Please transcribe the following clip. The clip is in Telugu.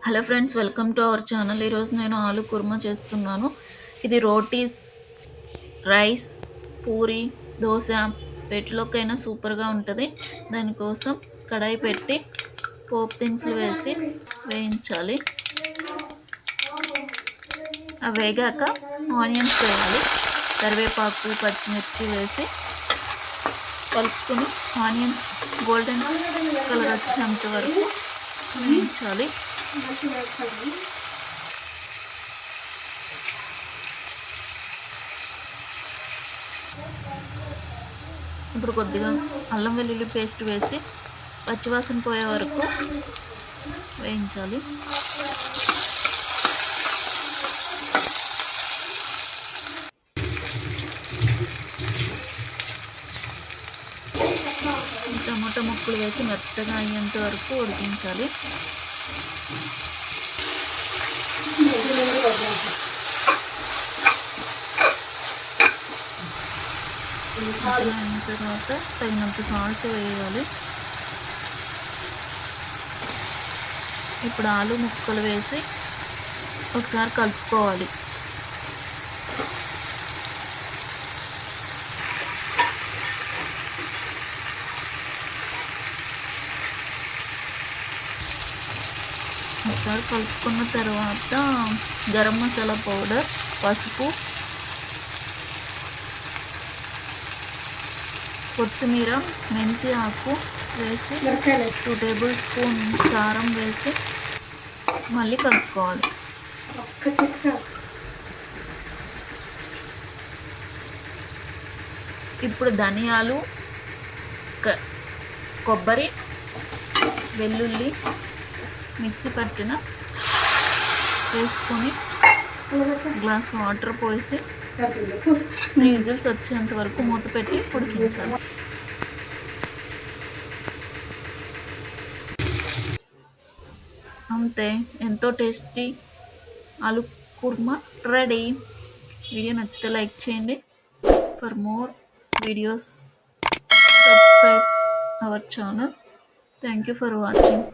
Hello friends, welcome to our channel. ఈరోజు నేను ఆలు కుర్మా చేస్తున్నాను. ఇది రోటీస్, రైస్, పూరి, దోశ వీటిలోకైనా సూపర్గా ఉంటుంది. దానికోసం కడాయి పెట్టి పోపు దినుసులు వేసి వేయించాలి. అవి వేగాక ఆనియన్స్ వేయాలి. కరివేపాకు, పచ్చిమిర్చి వేసి కలుపుకొని ఆనియన్స్ గోల్డెన్ కలర్ వచ్చేంత వరకు వేయించాలి. ఇప్పుడు కొద్దిగా అల్లం వెల్లుల్లి పేస్ట్ వేసి పచ్చివాసన పోయే వరకు వేయించాలి. టమాటా ముక్కలు వేసి మెత్తగా అయ్యేంత వరకు ఉడికించాలి. అయిన తర్వాత తగినంత సాల్ట్ వేయాలి. ఇప్పుడు ఆలు ముక్కలు వేసి ఒకసారి కలుపుకోవాలి. ఒకసారి కలుపుకున్న తర్వాత గరం మసాలా పౌడర్, పసుపు, కొత్తిమీర, మెంతి ఆకు వేసి 2 టేబుల్ స్పూన్ కారం వేసి మళ్ళీ కలుపుకోవాలి. ఇప్పుడు ధనియాలు, కొబ్బరి, వెల్లుల్లి మిక్సీ పట్టిన వేసుకొని గ్లాస్ వాటర్ పోసి 3 విజిల్స్ వచ్చేంత వరకు మూత పెట్టి ఉడికించాలి. అంతే, ఎంతో టేస్టీ ఆలు కుర్మా రెడీ. వీడియో నచ్చితే లైక్ చేయండి. For more videos subscribe our channel. Thank you for watching.